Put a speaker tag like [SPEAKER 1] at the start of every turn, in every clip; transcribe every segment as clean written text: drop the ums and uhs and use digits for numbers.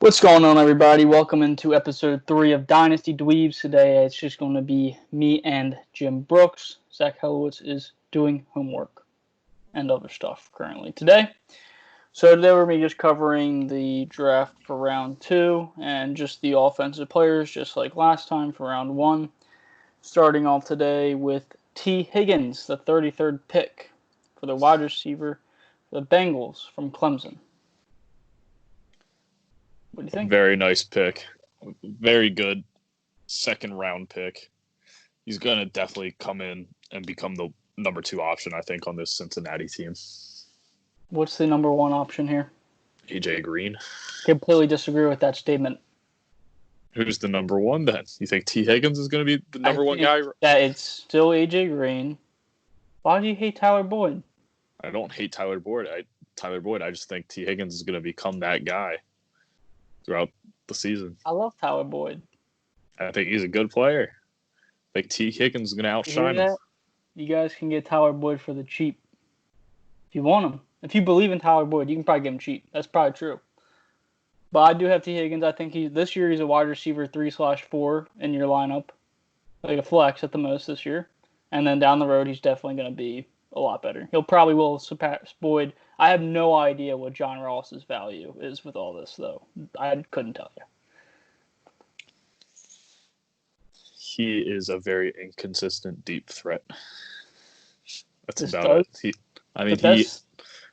[SPEAKER 1] What's going on, everybody? Welcome into episode 3 of Dynasty Dweebs. Today, it's just going to be me and Jim Brooks. Zach Helowitz is doing homework and other stuff currently today. So today we're going to be just covering the draft for round 2 and just the offensive players, just like last time for round 1. Starting off today with T. Higgins, the 33rd pick for the wide receiver, the Bengals from Clemson. What do you think?
[SPEAKER 2] Very nice pick. Very good second round pick. He's going to definitely come in and become the number 2 option, I think, on this Cincinnati team.
[SPEAKER 1] What's the number 1 option here?
[SPEAKER 2] AJ Green.
[SPEAKER 1] Completely disagree with that statement.
[SPEAKER 2] Who's the number 1 then? You think T. Higgins is going to be the number 1 guy?
[SPEAKER 1] That it's still AJ Green. Why do you hate Tyler Boyd?
[SPEAKER 2] I don't hate Tyler Boyd. I just think T. Higgins is going to become that guy throughout the season.
[SPEAKER 1] I love Tyler Boyd.
[SPEAKER 2] I think he's a good player. I think T. Higgins is going to outshine him.
[SPEAKER 1] You guys can get Tyler Boyd for the cheap. If you want him. If you believe in Tyler Boyd, you can probably get him cheap. That's probably true. But I do have T. Higgins. I think this year he's a wide receiver 3/4 in your lineup. Like a flex at the most this year. And then down the road, he's definitely going to be a lot better. He'll probably will surpass Boyd. I have no idea what John Ross's value is with all this, though. I couldn't tell you.
[SPEAKER 2] He is a very inconsistent deep threat. That's
[SPEAKER 1] This
[SPEAKER 2] about it. He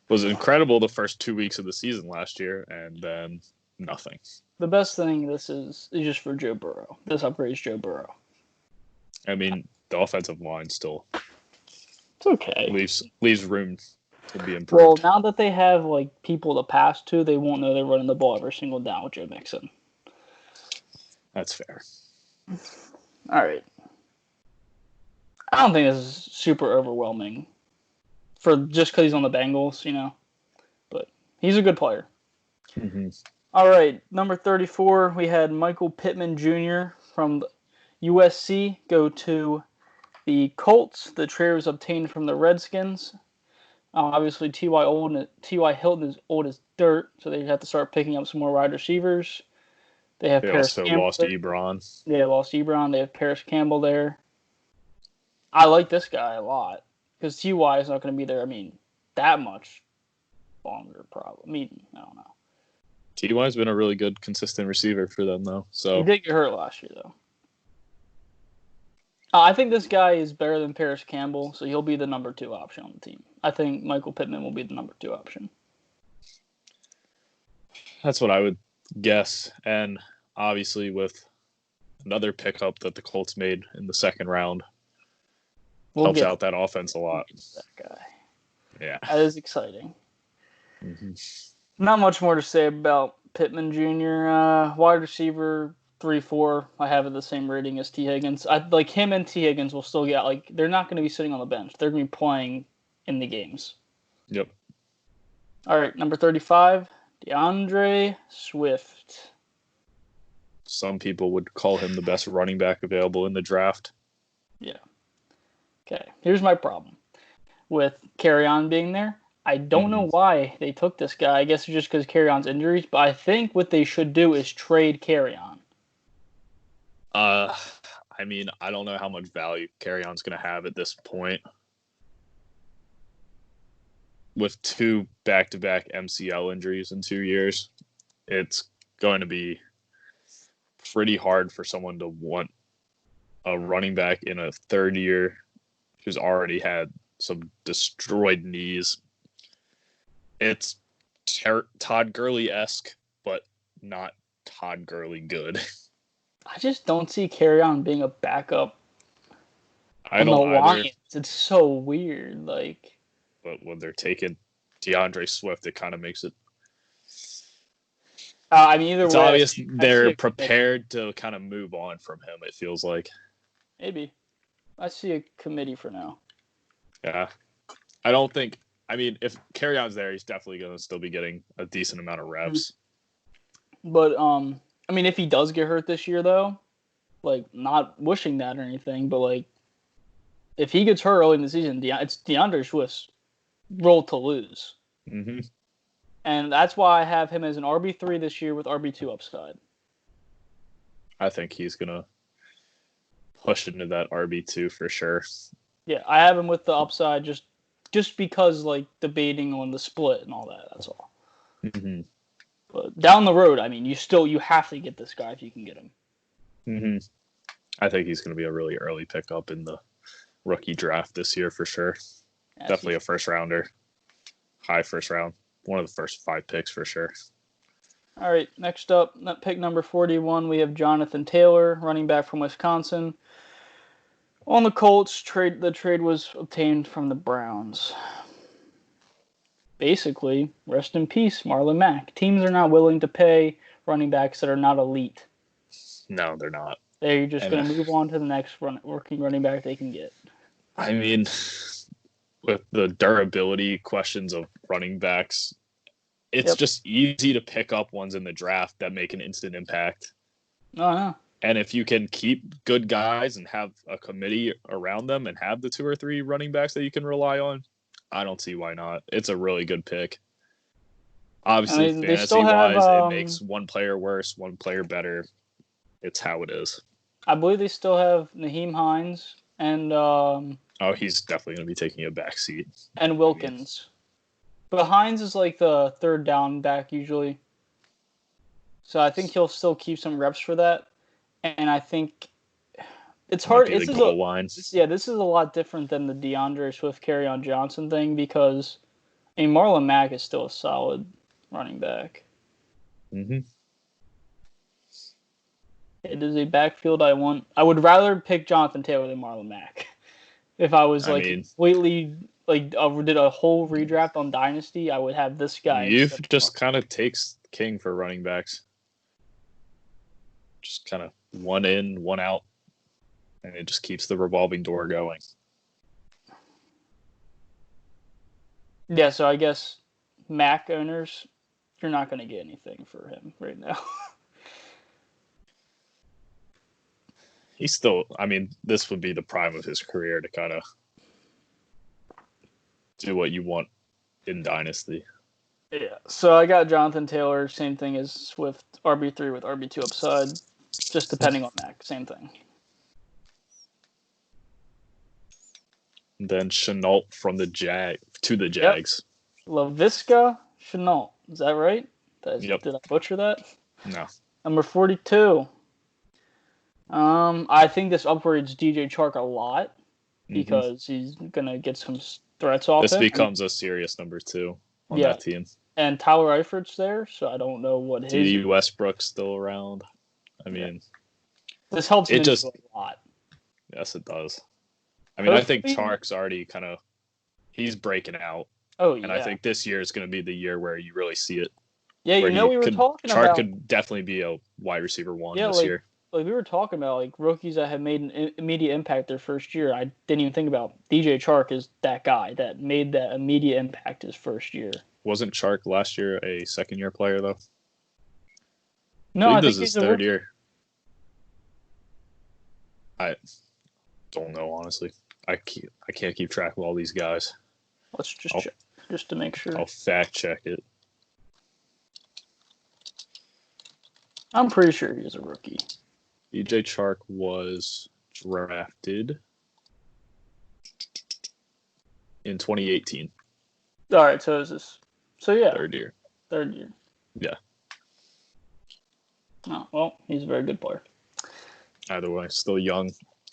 [SPEAKER 2] was incredible the first 2 weeks of the season last year, and then nothing.
[SPEAKER 1] The best thing this is just for Joe Burrow. This upgrades Joe Burrow.
[SPEAKER 2] I mean, the offensive line still
[SPEAKER 1] It's okay.
[SPEAKER 2] leaves room to be improved.
[SPEAKER 1] Well, now that they have people to pass to, they won't know they're running the ball every single down with Joe Mixon.
[SPEAKER 2] That's fair.
[SPEAKER 1] All right. I don't think this is super overwhelming for just because he's on the Bengals, But he's a good player.
[SPEAKER 2] Mm-hmm.
[SPEAKER 1] All right, number 34, we had Michael Pittman Jr. from USC go to the Colts. The trade was obtained from the Redskins. Obviously, T.Y. Hilton is old as dirt, so they have to start picking up some more wide receivers. They
[SPEAKER 2] also lost Ebron.
[SPEAKER 1] They lost Ebron. They have Paris Campbell there. I like this guy a lot because T.Y. is not going to be there, that much longer, probably. I don't know.
[SPEAKER 2] T.Y.'s been a really good, consistent receiver for them, though. So
[SPEAKER 1] he did get hurt last year, though. I think this guy is better than Paris Campbell, so he'll be the number 2 option on the team. I think Michael Pittman will be the number 2 option.
[SPEAKER 2] That's what I would guess. And obviously with another pickup that the Colts made in the second round, helps out that offense a lot.
[SPEAKER 1] That guy.
[SPEAKER 2] Yeah.
[SPEAKER 1] That is exciting.
[SPEAKER 2] Mm-hmm.
[SPEAKER 1] Not much more to say about Pittman Jr. Wide receiver 3-4. I have it the same rating as T. Higgins. Him and T. Higgins will still get they're not going to be sitting on the bench. They're going to be playing in the games.
[SPEAKER 2] Yep.
[SPEAKER 1] All right, number 35, DeAndre Swift.
[SPEAKER 2] Some people would call him the best running back available in the draft.
[SPEAKER 1] Yeah. Okay, here's my problem with Kerryon being there. I don't know why they took this guy. I guess it's just because Kerryon's injuries, but I think what they should do is trade Kerryon.
[SPEAKER 2] I don't know how much value Kerryon's going to have at this point. With 2 back-to-back MCL injuries in 2 years, it's going to be pretty hard for someone to want a running back in a third year who's already had some destroyed knees. It's Todd Gurley-esque, but not Todd Gurley good.
[SPEAKER 1] I just don't see Kerryon being a backup
[SPEAKER 2] I don't either.
[SPEAKER 1] Lions. It's so weird.
[SPEAKER 2] But when they're taking DeAndre Swift, it kind of makes it.
[SPEAKER 1] Either
[SPEAKER 2] it's
[SPEAKER 1] way,
[SPEAKER 2] obvious they're prepared to kind of move on from him, it feels like.
[SPEAKER 1] Maybe. I see a committee for now.
[SPEAKER 2] Yeah. I don't think. If Kerryon's there, he's definitely going to still be getting a decent amount of reps.
[SPEAKER 1] But, if he does get hurt this year, though, not wishing that or anything, but, if he gets hurt early in the season, it's DeAndre Swift's role to lose.
[SPEAKER 2] Mm-hmm.
[SPEAKER 1] And that's why I have him as an RB3 this year with RB2 upside.
[SPEAKER 2] I think he's going to push into that RB2 for sure.
[SPEAKER 1] Yeah, I have him with the upside just because, like, debating on the split and all that. That's all.
[SPEAKER 2] Mm-hmm.
[SPEAKER 1] But down the road, I mean, you have to get this guy if you can get him.
[SPEAKER 2] Mm-hmm. I think he's going to be a really early pickup in the rookie draft this year for sure. Definitely a first rounder, high first round, one of the first 5 picks for sure.
[SPEAKER 1] All right, next up, pick number 41, we have Jonathan Taylor, running back from Wisconsin. On the Colts, the trade was obtained from the Browns. Basically, rest in peace, Marlon Mack. Teams are not willing to pay running backs that are not elite.
[SPEAKER 2] No, they're not.
[SPEAKER 1] They're just going to move on to the next working running back they can get.
[SPEAKER 2] I mean, with the durability questions of running backs, it's just easy to pick up ones in the draft that make an instant impact.
[SPEAKER 1] Oh, yeah.
[SPEAKER 2] And if you can keep good guys and have a committee around them and have the 2 or 3 running backs that you can rely on, I don't see why not. It's a really good pick. Obviously, fantasy-wise, it makes one player worse, one player better. It's how it is.
[SPEAKER 1] I believe they still have Naheem Hines and
[SPEAKER 2] he's definitely going to be taking a back seat.
[SPEAKER 1] And Wilkins. But Hines is like the third down back usually. So I think he'll still keep some reps for that. And I think it's hard.
[SPEAKER 2] This is
[SPEAKER 1] a lot different than the DeAndre Swift Kerryon Johnson thing because Marlon Mack is still a solid running back.
[SPEAKER 2] Mm-hmm.
[SPEAKER 1] It is a backfield I want. I would rather pick Jonathan Taylor than Marlon Mack. If I was completely did a whole redraft on Dynasty, I would have this guy.
[SPEAKER 2] Youth just kind of takes king for running backs. Just kind of one in, one out, and it just keeps the revolving door going.
[SPEAKER 1] Yeah, so I guess Mac owners, you're not going to get anything for him right now.
[SPEAKER 2] He's still, this would be the prime of his career to kind of do what you want in Dynasty.
[SPEAKER 1] Yeah, so I got Jonathan Taylor, same thing as Swift, RB3 with RB2 upside, just depending on Mac, same thing.
[SPEAKER 2] Then Chenault from the Jags.
[SPEAKER 1] Laviska Chenault, is that right? Did I butcher that?
[SPEAKER 2] No.
[SPEAKER 1] Number 42. I think this upgrades DJ Chark a lot because he's gonna get some threats off him.
[SPEAKER 2] This becomes a serious number 2 on that team.
[SPEAKER 1] And Tyler Eifert's there, so I don't know what his.
[SPEAKER 2] D. Westbrook's still around.
[SPEAKER 1] This helps him a lot.
[SPEAKER 2] Yes, it does. I think Chark's already he's breaking out.
[SPEAKER 1] Oh, yeah.
[SPEAKER 2] And I think this year is going to be the year where you really see it.
[SPEAKER 1] Yeah, we were talking about.
[SPEAKER 2] Chark could definitely be a wide receiver 1 this year.
[SPEAKER 1] Like we were talking about, rookies that have made an immediate impact their first year. I didn't even think about DJ Chark is that guy that made that immediate impact his first year.
[SPEAKER 2] Wasn't Chark last year a second-year player though?
[SPEAKER 1] No, I think
[SPEAKER 2] this is his third year. I don't know, honestly. I can't keep track of all these guys.
[SPEAKER 1] Let's just check, just to make sure.
[SPEAKER 2] I'll fact check it.
[SPEAKER 1] I'm pretty sure he's a rookie.
[SPEAKER 2] DJ Chark was drafted in 2018.
[SPEAKER 1] All right, so is this? So yeah,
[SPEAKER 2] third year. Yeah.
[SPEAKER 1] Oh well, he's a very good player.
[SPEAKER 2] Either way, still young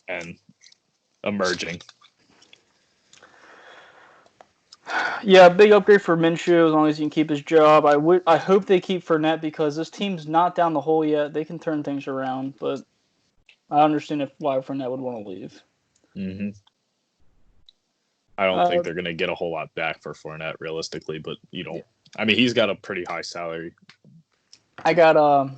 [SPEAKER 2] and emerging.
[SPEAKER 1] Yeah, big upgrade for Minshew as long as he can keep his job. I hope they keep Fournette because this team's not down the hole yet. They can turn things around, but I understand why Fournette would want to leave.
[SPEAKER 2] Mm-hmm. I don't think they're going to get a whole lot back for Fournette realistically, but you don't. He's got a pretty high salary.
[SPEAKER 1] I got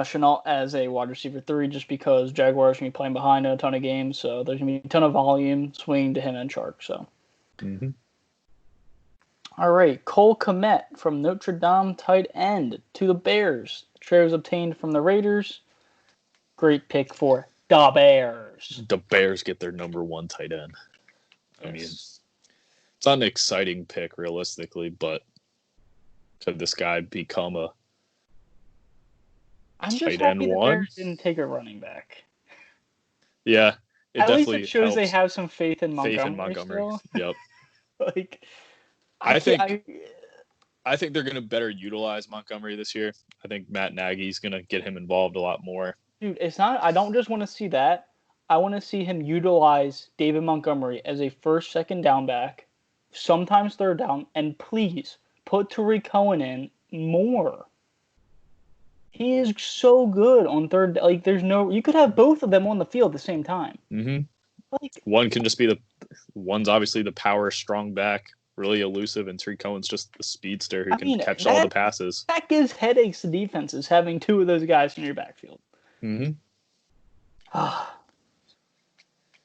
[SPEAKER 1] Chenault as a wide receiver 3 just because Jaguars going to be playing behind in a ton of games, so there's going to be a ton of volume swinging to him and Chark. So, All right, Cole Kmet from Notre Dame, tight end to the Bears. Trade was obtained from the Raiders. Great pick for the Bears.
[SPEAKER 2] The Bears get their number 1 tight end. It's It's not an exciting pick realistically, but could this guy become a
[SPEAKER 1] I'm just
[SPEAKER 2] tight end
[SPEAKER 1] happy the
[SPEAKER 2] one?
[SPEAKER 1] Bears didn't take a running back.
[SPEAKER 2] Yeah, it
[SPEAKER 1] At least
[SPEAKER 2] definitely
[SPEAKER 1] it shows they
[SPEAKER 2] helps.
[SPEAKER 1] have some faith in
[SPEAKER 2] Faith in
[SPEAKER 1] Montgomery
[SPEAKER 2] Montgomery.
[SPEAKER 1] still.
[SPEAKER 2] Yep.
[SPEAKER 1] Like,
[SPEAKER 2] I think they're going to better utilize Montgomery this year. I think Matt Nagy's going to get him involved a lot more.
[SPEAKER 1] dude, it's not. I don't just want to see that. I want to see him utilize David Montgomery as a first, second down back, sometimes third down, and please put Tariq Cohen in more. He is so good on third. Like, there's no. You could have both of them on the field at the same time.
[SPEAKER 2] Mm-hmm.
[SPEAKER 1] Like,
[SPEAKER 2] One can just be one's obviously the power strong back, really elusive, and Tariq Cohen's just the speedster who can catch all the passes.
[SPEAKER 1] That gives headaches to defenses having two of those guys in your backfield.
[SPEAKER 2] Mm-hmm.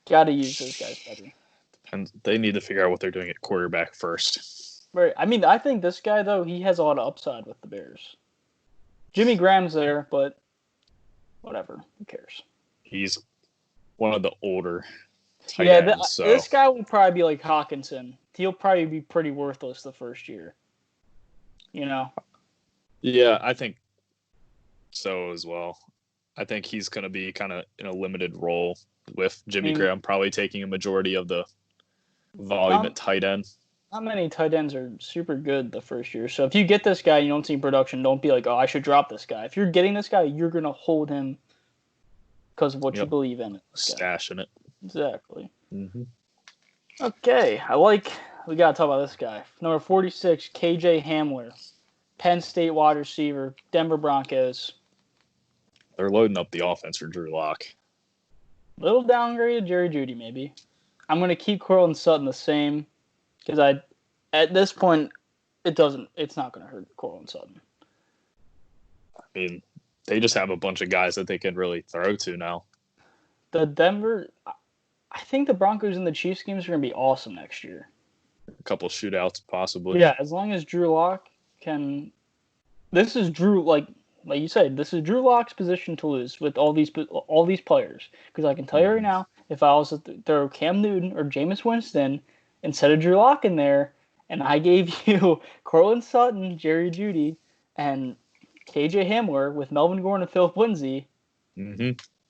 [SPEAKER 1] Got to use those guys better.
[SPEAKER 2] And they need to figure out what they're doing at quarterback first.
[SPEAKER 1] Right. I mean, I think this guy though, he has a lot of upside with the Bears. Jimmy Graham's there, but whatever. Who cares?
[SPEAKER 2] He's one of the older tight ends. So
[SPEAKER 1] this guy will probably be like Hawkinson. He'll probably be pretty worthless the first year. You know?
[SPEAKER 2] Yeah, I think so as well. I think he's going to be kind of in a limited role with Jimmy Graham probably taking a majority of the volume at tight end.
[SPEAKER 1] Not many tight ends are super good the first year. So if you get this guy and you don't see production, don't be like, oh, I should drop this guy. If you're getting this guy, you're going to hold him because of what you believe in it.
[SPEAKER 2] Stashing it.
[SPEAKER 1] Exactly.
[SPEAKER 2] Mm-hmm.
[SPEAKER 1] Okay. We got to talk about this guy. Number 46, KJ Hamler. Penn State wide receiver, Denver Broncos.
[SPEAKER 2] They're loading up the offense for Drew Lock.
[SPEAKER 1] Little downgraded Jerry Jeudy, maybe. I'm going to keep Courtland Sutton the same because at this point, it's not going to hurt Courtland Sutton.
[SPEAKER 2] I mean, they just have a bunch of guys that they can really throw to now.
[SPEAKER 1] I think the Broncos and the Chiefs games are going to be awesome next year.
[SPEAKER 2] A couple shootouts, possibly.
[SPEAKER 1] Yeah, as long as Drew Lock can. This is Drew, like you said, this is Drew Lock's position to lose with all these players. Because I can tell you right now, if I was to throw Cam Newton or Jameis Winston instead of Drew Lock in there, and I gave you Courtland Sutton, Jerry Jeudy, and KJ Hamler with Melvin Gordon and Philip Lindsay,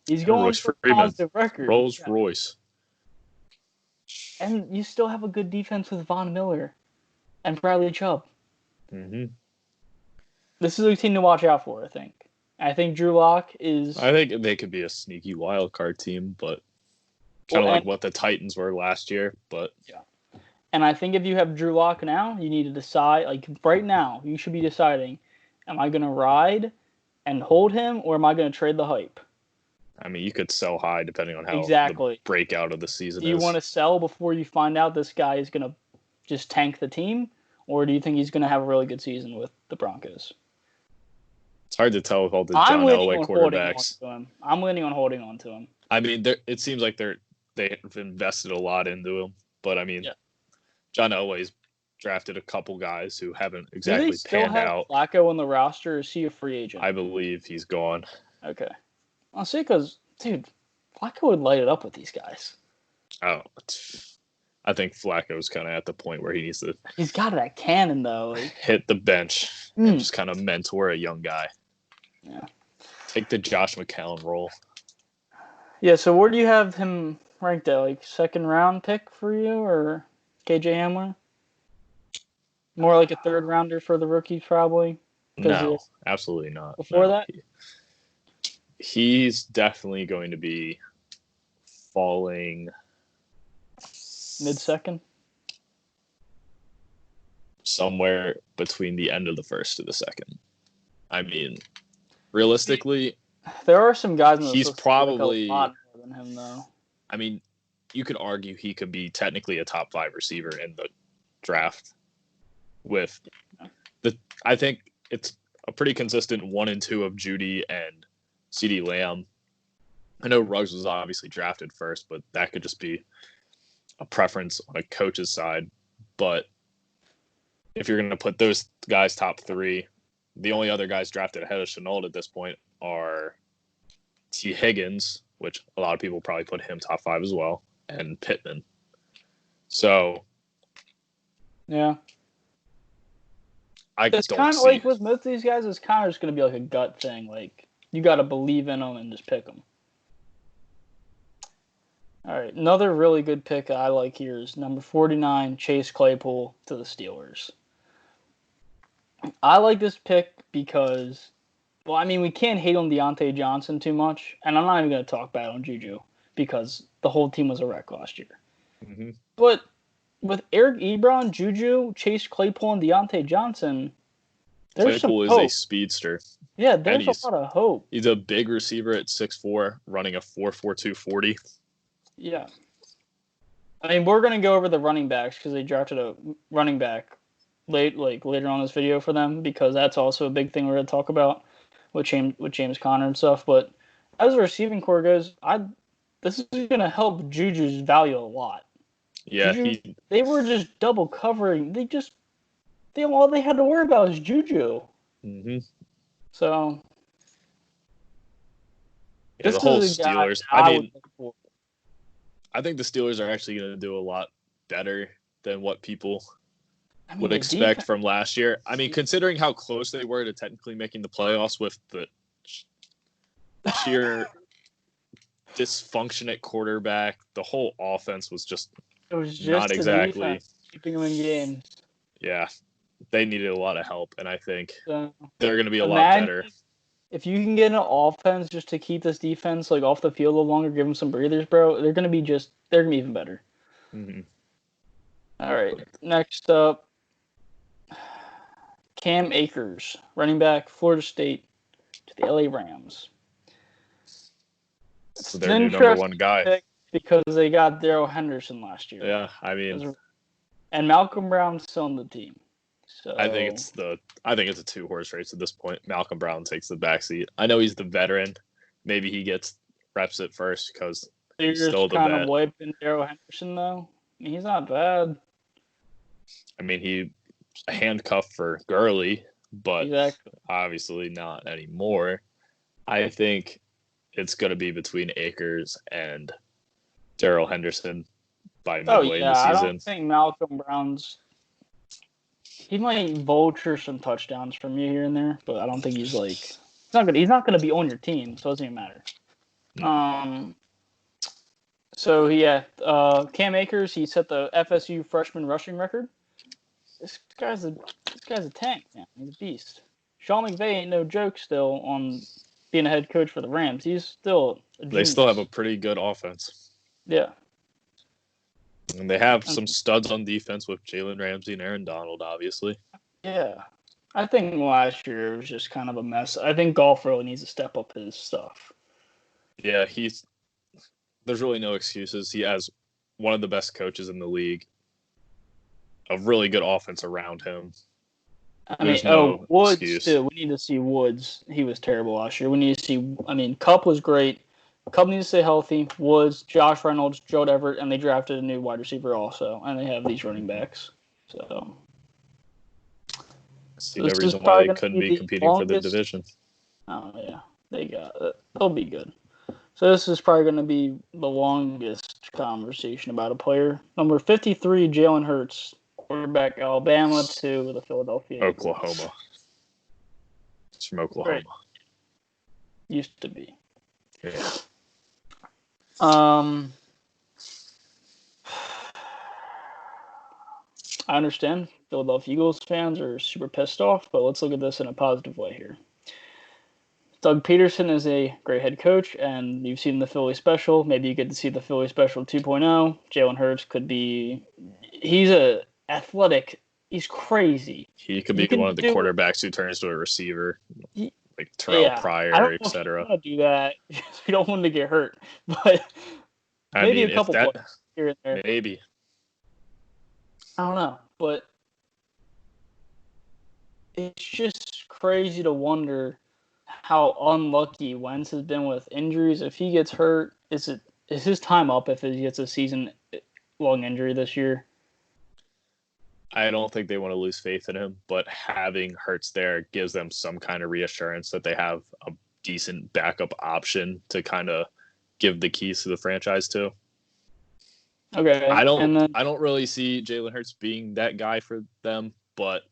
[SPEAKER 1] he's going for a positive record.
[SPEAKER 2] Rolls-Royce.
[SPEAKER 1] And you still have a good defense with Von Miller and Bradley Chubb.
[SPEAKER 2] Mm-hmm.
[SPEAKER 1] This is a team to watch out for, I think. I think Drew Lock is...
[SPEAKER 2] I think they could be a sneaky wild card team, but kind of like what the Titans were last year. But
[SPEAKER 1] yeah. And I think if you have Drew Lock now, you need to decide, like right now, you should be deciding, am I going to ride and hold him, or am I going to trade the hype?
[SPEAKER 2] I mean, you could sell high depending on how the breakout of the season is.
[SPEAKER 1] Do you want to sell before you find out this guy is going to just tank the team, or do you think he's going to have a really good season with the Broncos?
[SPEAKER 2] It's hard to tell with all the John Elway quarterbacks.
[SPEAKER 1] I'm leaning on holding on to him.
[SPEAKER 2] I mean, it seems like they've invested a lot into him, but I mean, John Elway's drafted a couple guys who haven't exactly panned out.
[SPEAKER 1] Flacco on the roster, or is he a free agent?
[SPEAKER 2] I believe he's gone.
[SPEAKER 1] Okay. I'll see, because, dude, Flacco would light it up with these guys.
[SPEAKER 2] Oh, I think Flacco's kind of at the point where he needs to.
[SPEAKER 1] He's got that cannon, though.
[SPEAKER 2] Hit the bench and just kind of mentor a young guy.
[SPEAKER 1] Yeah.
[SPEAKER 2] Take the Josh McCown role.
[SPEAKER 1] Yeah, so where do you have him ranked at? Like, second round pick for you, or KJ Hamler? More like a third rounder for the rookies, probably?
[SPEAKER 2] No, absolutely not.
[SPEAKER 1] Before that?
[SPEAKER 2] He's definitely going to be falling
[SPEAKER 1] mid-second?
[SPEAKER 2] Somewhere between the end of the first to the second. I mean, realistically,
[SPEAKER 1] there are some guys in the
[SPEAKER 2] he's probably
[SPEAKER 1] a lot more than him, though.
[SPEAKER 2] I mean, you could argue he could be technically a top 5 receiver in the draft. I think it's a pretty consistent 1 and 2 of Jeudy and CeeDee Lamb. I know Ruggs was obviously drafted first, but that could just be a preference on a coach's side. But if you're going to put those guys top 3, the only other guys drafted ahead of Shenault at this point are T. Higgins, which a lot of people probably put him top 5 as well, and Pittman. So
[SPEAKER 1] Yeah.
[SPEAKER 2] I
[SPEAKER 1] It's
[SPEAKER 2] don't
[SPEAKER 1] kind of
[SPEAKER 2] see.
[SPEAKER 1] like with most of these guys, it's kind of just going to be like a gut thing. Like, you got to believe in them and just pick them. All right. Another really good pick I like here is number 49, Chase Claypool to the Steelers. I like this pick because, well, I mean, we can't hate on Deontay Johnson too much. And I'm not even going to talk bad on Juju because the whole team was a wreck last year.
[SPEAKER 2] Mm-hmm.
[SPEAKER 1] But with Eric Ebron, Juju, Chase Claypool, and Deontay Johnson, there's some
[SPEAKER 2] Claypool is a
[SPEAKER 1] hope.
[SPEAKER 2] speedster.
[SPEAKER 1] Yeah,
[SPEAKER 2] And
[SPEAKER 1] there's a lot of hope.
[SPEAKER 2] He's a big receiver at 6'4", running a 4.42 40.
[SPEAKER 1] Yeah. I mean, we're going to go over the running backs because they drafted a running back later on this video for them because that's also a big thing we're going to talk about with James Conner and stuff. But as the receiving core goes, this is going to help Juju's value a lot.
[SPEAKER 2] Yeah,
[SPEAKER 1] Juju, they were just double covering. All they had to worry about was Juju.
[SPEAKER 2] Mm-hmm.
[SPEAKER 1] So
[SPEAKER 2] yeah,
[SPEAKER 1] this
[SPEAKER 2] the whole
[SPEAKER 1] is a guy
[SPEAKER 2] Steelers.
[SPEAKER 1] I would look for.
[SPEAKER 2] I think the Steelers are actually going to do a lot better than what people would
[SPEAKER 1] the
[SPEAKER 2] expect
[SPEAKER 1] defense,
[SPEAKER 2] from last year. I mean, considering how close they were to technically making the playoffs with the sheer dysfunction at quarterback, the whole offense was just
[SPEAKER 1] it was just
[SPEAKER 2] not
[SPEAKER 1] the
[SPEAKER 2] exactly
[SPEAKER 1] defense keeping them in games.
[SPEAKER 2] Yeah, they needed a lot of help, and I think
[SPEAKER 1] So,
[SPEAKER 2] they're going to be a lot better.
[SPEAKER 1] If you can get an offense just to keep this defense like off the field a little longer, give them some breathers, bro, they're gonna be even better.
[SPEAKER 2] Mm-hmm.
[SPEAKER 1] All right, next up, Cam Akers, running back, Florida State, to the LA Rams.
[SPEAKER 2] So their new number one guy.
[SPEAKER 1] Because they got Darrell Henderson last year.
[SPEAKER 2] Yeah, I mean,
[SPEAKER 1] and Malcolm Brown's still on the team. So
[SPEAKER 2] I think it's a 2-horse race at this point. Malcolm Brown takes the backseat. I know he's the veteran. Maybe he gets reps at first because he's still the
[SPEAKER 1] kind
[SPEAKER 2] vet.
[SPEAKER 1] of wiping Darrell Henderson though. I mean, he's not bad.
[SPEAKER 2] I mean, he's a handcuff for Gurley, but
[SPEAKER 1] exactly.
[SPEAKER 2] obviously not anymore. I think it's going to be between Akers and Darrell Henderson by midway in the season.
[SPEAKER 1] I don't think Malcolm Brown's. He might vulture some touchdowns from you here and there, but I don't think he's not gonna be on your team, so it doesn't even matter. No. So yeah, Cam Akers, he set the FSU freshman rushing record. This guy's a tank, man. He's a beast. Sean McVay ain't no joke still on being a head coach for the Rams. He's still a genius.
[SPEAKER 2] They still have a pretty good offense.
[SPEAKER 1] Yeah.
[SPEAKER 2] And they have some studs on defense with Jalen Ramsey and Aaron Donald, obviously.
[SPEAKER 1] Yeah. I think last year it was just kind of a mess. I think Goff really needs to step up his stuff.
[SPEAKER 2] Yeah, there's really no excuses. He has one of the best coaches in the league, a really good offense around him.
[SPEAKER 1] Woods
[SPEAKER 2] excuse.
[SPEAKER 1] too. We need to see Woods. He was terrible last year. We need to see. I mean, Kupp was great. Kupp needs to stay healthy. Woods, Josh Reynolds, Gerald Everett, and they drafted a new wide receiver also, and they have these running backs. So,
[SPEAKER 2] I see no reason why they couldn't be competing for the division.
[SPEAKER 1] Oh yeah, they got it. They'll be good. So this is probably going to be the longest conversation about a player. Number 53, Jalen Hurts, quarterback, Alabama to the Philadelphia
[SPEAKER 2] Oklahoma.
[SPEAKER 1] Eagles.
[SPEAKER 2] It's from Oklahoma.
[SPEAKER 1] Right. Used to be.
[SPEAKER 2] Yeah.
[SPEAKER 1] I understand Philadelphia Eagles fans are super pissed off, but let's look at this in a positive way here. Doug Peterson is a great head coach, and you've seen the Philly special. Maybe you get to see the Philly special 2.0. Jalen Hurts could be – he's athletic. He's crazy.
[SPEAKER 2] He could be one of the quarterbacks who turns to a receiver, like Terrell Pryor, etc.
[SPEAKER 1] I don't want to do that. We don't want him to get hurt, but maybe a couple plays here and there.
[SPEAKER 2] Maybe.
[SPEAKER 1] I don't know, but it's just crazy to wonder how unlucky Wentz has been with injuries. If he gets hurt, is his time up if he gets a season-long injury this year?
[SPEAKER 2] I don't think they want to lose faith in him, but having Hurts there gives them some kind of reassurance that they have a decent backup option to kind of give the keys to the franchise to.
[SPEAKER 1] Okay, and then
[SPEAKER 2] I don't really see Jalen Hurts being that guy for them, but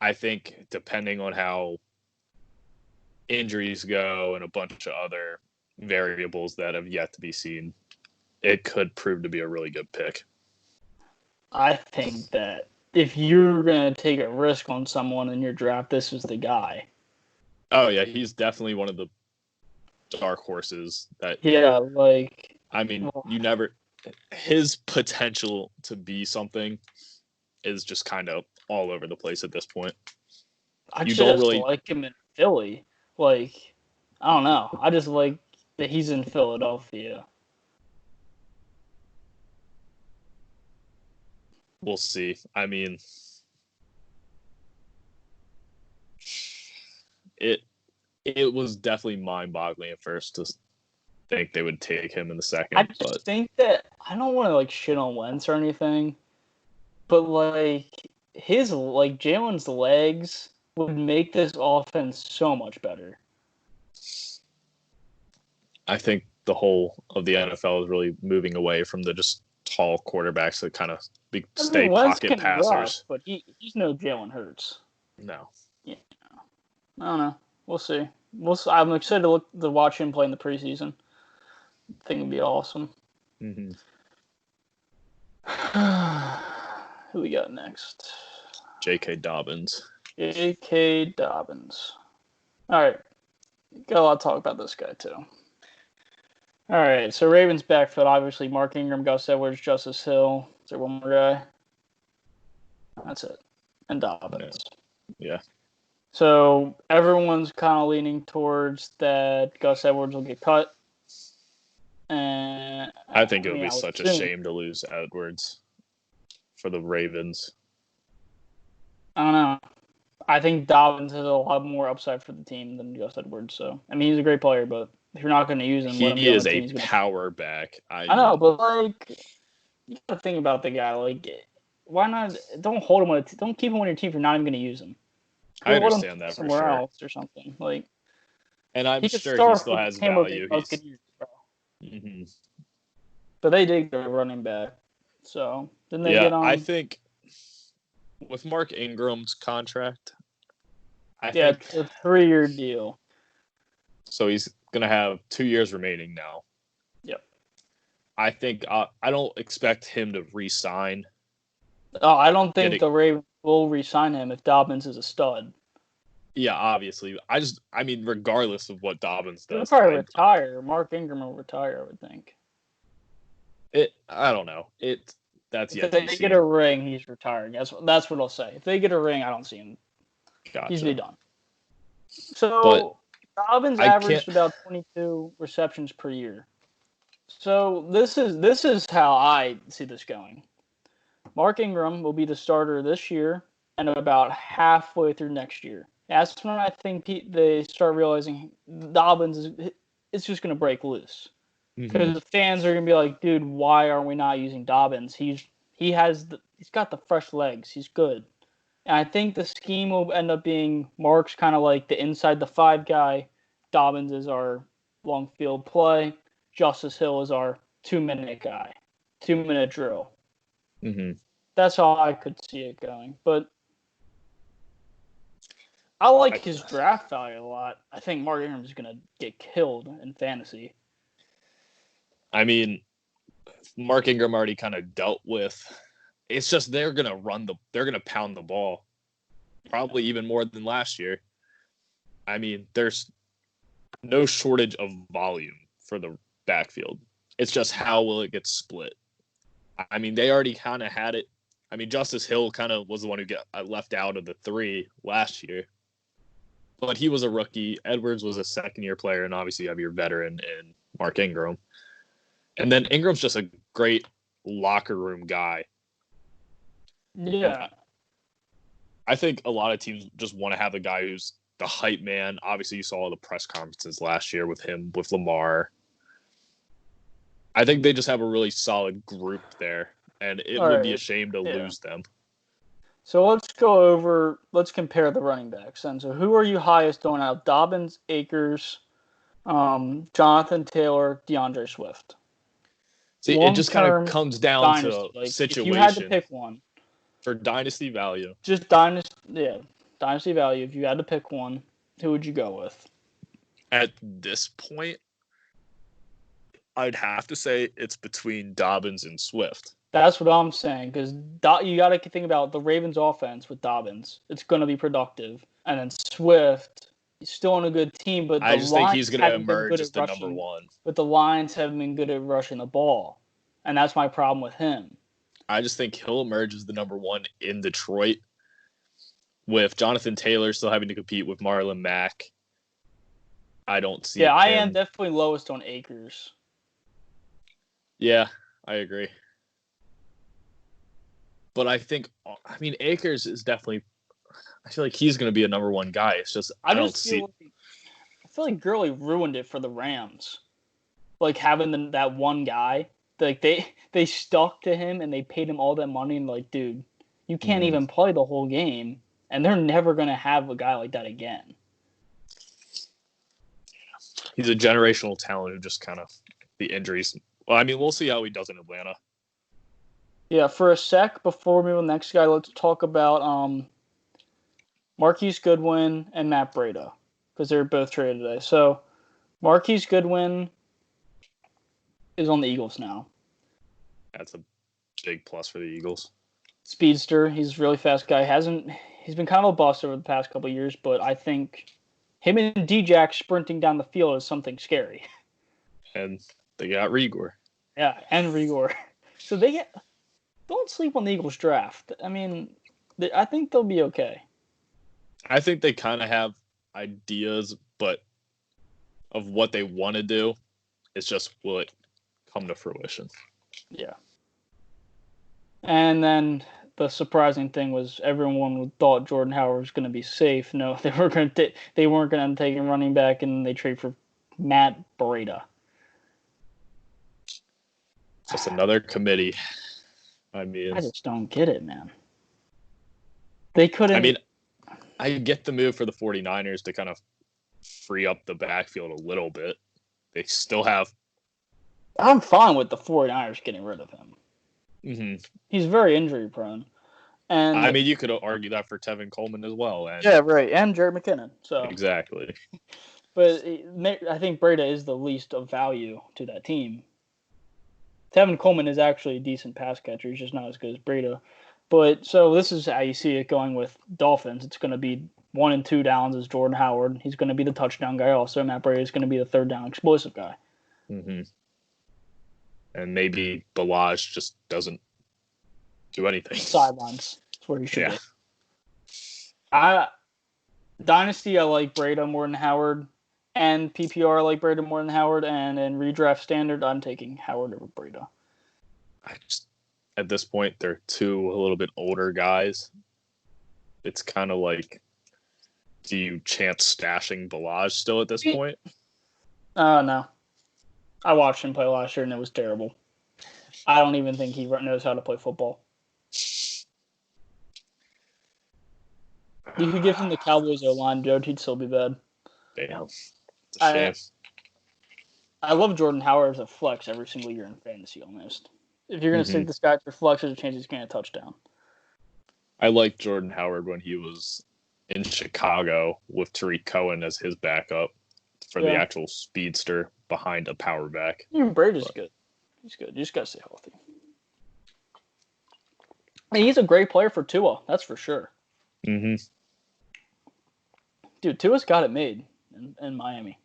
[SPEAKER 2] I think depending on how injuries go and a bunch of other variables that have yet to be seen, it could prove to be a really good pick.
[SPEAKER 1] I think that if you're gonna take a risk on someone in your draft, this is the guy.
[SPEAKER 2] Oh yeah, he's definitely one of the dark horses that.
[SPEAKER 1] Yeah, like.
[SPEAKER 2] I mean,
[SPEAKER 1] Well,
[SPEAKER 2] you never. His potential to be something is just kind of all over the place at this point.
[SPEAKER 1] I
[SPEAKER 2] You
[SPEAKER 1] just
[SPEAKER 2] don't really.
[SPEAKER 1] like him in Philly. Like, I don't know. I just like that he's in Philadelphia.
[SPEAKER 2] We'll see. I mean, it was definitely mind-boggling at first to think they would take him in the
[SPEAKER 1] I
[SPEAKER 2] second,
[SPEAKER 1] just
[SPEAKER 2] but
[SPEAKER 1] think that I don't want to like shit on Wentz or anything, but like his like Jalen's legs would make this offense so much better.
[SPEAKER 2] I think the whole of the NFL is really moving away from the just tall quarterbacks that kind of stay
[SPEAKER 1] Wentz
[SPEAKER 2] pocket
[SPEAKER 1] can rush,
[SPEAKER 2] passers.
[SPEAKER 1] but he's no Jalen Hurts.
[SPEAKER 2] No.
[SPEAKER 1] Yeah, I don't know. We'll see. I'm excited to watch him play in the preseason. I think it'd be awesome.
[SPEAKER 2] Mm-hmm.
[SPEAKER 1] Who we got next?
[SPEAKER 2] J.K. Dobbins.
[SPEAKER 1] J.K. Dobbins. All right. Got a lot to talk about this guy, too. All right. So, Ravens backfield, obviously, Mark Ingram, Gus Edwards, Justice Hill. Is there one more guy? That's it. And Dobbins.
[SPEAKER 2] Yeah.
[SPEAKER 1] So, everyone's kind of leaning towards that Gus Edwards will get cut. And
[SPEAKER 2] I think it would be such a shame to lose Edwards for the Ravens.
[SPEAKER 1] I don't know. I think Dobbins has a lot more upside for the team than Gus Edwards. So, I mean, he's a great player, but if you're not going to use him, let him
[SPEAKER 2] He
[SPEAKER 1] be on
[SPEAKER 2] is
[SPEAKER 1] the
[SPEAKER 2] a
[SPEAKER 1] team.
[SPEAKER 2] power back.
[SPEAKER 1] I know, but like, you got to think about the guy. Like, why not? Don't hold him. Don't keep him on your team if you're not even going to use him.
[SPEAKER 2] I understand that for
[SPEAKER 1] somewhere
[SPEAKER 2] sure.
[SPEAKER 1] else or something. Like,
[SPEAKER 2] and I'm sure he still has value.
[SPEAKER 1] Mm-hmm. But they did go running back. So didn't they get on?
[SPEAKER 2] I think with Mark Ingram's contract,
[SPEAKER 1] it's a 3-year deal.
[SPEAKER 2] So he's going to have 2 years remaining now.
[SPEAKER 1] Yep.
[SPEAKER 2] I think I don't expect him to re-sign.
[SPEAKER 1] Oh, I don't think the Ravens will re-sign him if Dobbins is a stud.
[SPEAKER 2] Yeah, obviously. I mean, regardless of what Dobbins does.
[SPEAKER 1] He'll probably retire. Mark Ingram will retire, I would think.
[SPEAKER 2] I don't know. That's yet
[SPEAKER 1] to be seen. If they get a ring, he's retiring. That's what I'll say. If they get a ring, I don't see him.
[SPEAKER 2] Gotcha.
[SPEAKER 1] He's be done. So Dobbins averaged about 22 receptions per year. So this is how I see this going. Mark Ingram will be the starter this year and about halfway through next year. That's when I think they start realizing Dobbins is just going to break loose. Because the fans are going to be like, dude, why are we not using Dobbins? He's got the fresh legs. He's good. And I think the scheme will end up being Mark's kind of like the inside the 5 guy. Dobbins is our long field play. Justice Hill is our 2-minute guy. 2-minute drill.
[SPEAKER 2] Mm-hmm.
[SPEAKER 1] That's how I could see it going. But I like his draft value a lot. I think Mark Ingram is going to get killed in fantasy.
[SPEAKER 2] I mean, Mark Ingram already kind of dealt with. It's just they're going to pound the ball probably even more than last year. I mean, there's no shortage of volume for the backfield. It's just how will it get split? I mean, they already kind of had it. I mean, Justice Hill kind of was the one who got left out of the 3 last year. But he was a rookie. Edwards was a second-year player, and obviously you have your veteran in Mark Ingram. And then Ingram's just a great locker room guy.
[SPEAKER 1] Yeah.
[SPEAKER 2] I think a lot of teams just want to have the guy who's the hype man. Obviously, you saw all the press conferences last year with him, with Lamar. I think they just have a really solid group there, and it would be a shame to lose them.
[SPEAKER 1] So let's compare the running backs then. So who are you highest on out? Dobbins, Akers, Jonathan Taylor, DeAndre Swift.
[SPEAKER 2] See, it just kind of comes down
[SPEAKER 1] Dynasty.
[SPEAKER 2] to
[SPEAKER 1] Like,
[SPEAKER 2] situation.
[SPEAKER 1] if you had to pick one.
[SPEAKER 2] For dynasty value.
[SPEAKER 1] Just dynasty value. If you had to pick one, who would you go with?
[SPEAKER 2] At this point, I'd have to say it's between Dobbins and Swift.
[SPEAKER 1] That's what I'm saying, because you got to think about the Ravens' offense with Dobbins. It's going to be productive. And then Swift, he's still on a good team, but
[SPEAKER 2] I just think he's going to emerge as the number one.
[SPEAKER 1] But the Lions haven't been good at rushing the ball. And that's my problem with him.
[SPEAKER 2] I just think he'll emerge as the number one in Detroit, with Jonathan Taylor still having to compete with Marlon Mack. I don't see.
[SPEAKER 1] Yeah, I am definitely lowest on Akers.
[SPEAKER 2] Yeah, I agree. But I mean, Akers is definitely. I feel like he's going to be a number one guy. It's just I feel
[SPEAKER 1] like Gurley ruined it for the Rams, like having that one guy. Like they stuck to him and they paid him all that money and like, dude, you can't even play the whole game, and they're never going to have a guy like that again.
[SPEAKER 2] He's a generational talent who just kind of the injuries. Well, I mean, we'll see how he does in Atlanta.
[SPEAKER 1] Yeah, for a sec before we move on to the next guy, let's talk about Marquise Goodwin and Matt Breida, because they're both traded today. So Marquise Goodwin is on the Eagles now.
[SPEAKER 2] That's a big plus for the Eagles.
[SPEAKER 1] Speedster, he's a really fast guy. He's been kind of a bust over the past couple of years, but I think him and D-Jack sprinting down the field is something scary.
[SPEAKER 2] And they got Rigor.
[SPEAKER 1] Yeah, and Rigor. So don't sleep on the Eagles draft. I mean, I think they'll be okay.
[SPEAKER 2] I think they kind of have ideas, but of what they want to do, it's just will it come to fruition.
[SPEAKER 1] Yeah. And then the surprising thing was everyone thought Jordan Howard was going to be safe. No, they weren't going to take him running back, and they trade for Matt Breida.
[SPEAKER 2] Just another committee. I mean,
[SPEAKER 1] I just don't get it, man. They couldn't.
[SPEAKER 2] I mean, I get the move for the 49ers to kind of free up the backfield a little bit. They still have.
[SPEAKER 1] I'm fine with the 49ers getting rid of him.
[SPEAKER 2] Mm-hmm.
[SPEAKER 1] He's very injury prone. And
[SPEAKER 2] I mean, you could argue that for Tevin Coleman as well. And,
[SPEAKER 1] yeah, right. And Jared McKinnon. So
[SPEAKER 2] exactly.
[SPEAKER 1] But I think Breida is the least of value to that team. Tevin Coleman is actually a decent pass catcher. He's just not as good as Breida. But so this is how you see it going with Dolphins. It's going to be 1 and 2 downs as Jordan Howard. He's going to be the touchdown guy also. Matt Breida is going to be the third down explosive guy.
[SPEAKER 2] Mm-hmm. And maybe Balaj just doesn't do anything.
[SPEAKER 1] Sidelines. That's where he should be. Dynasty, I like Breida more than Howard. And PPR, I like Breida more than Howard. And in redraft standard, I'm taking Howard over Breida.
[SPEAKER 2] At this point, they're two a little bit older guys. It's kind of like, do you chance stashing Balaj still at this point?
[SPEAKER 1] No. I watched him play last year, and it was terrible. I don't even think he knows how to play football. You could give him the Cowboys O-line, Joe. He'd still be bad.
[SPEAKER 2] Damn. It's a shame.
[SPEAKER 1] I love Jordan Howard as a flex every single year in fantasy, almost. If you're going to stick this guy at your flex, there's a chance he's going to touchdown.
[SPEAKER 2] I liked Jordan Howard when he was in Chicago with Tariq Cohen as his backup for the actual speedster behind a power back.
[SPEAKER 1] Brady's good. He's good. You just got to stay healthy. And he's a great player for Tua. That's for sure.
[SPEAKER 2] Mm-hmm.
[SPEAKER 1] Dude, Tua's got it made in Miami.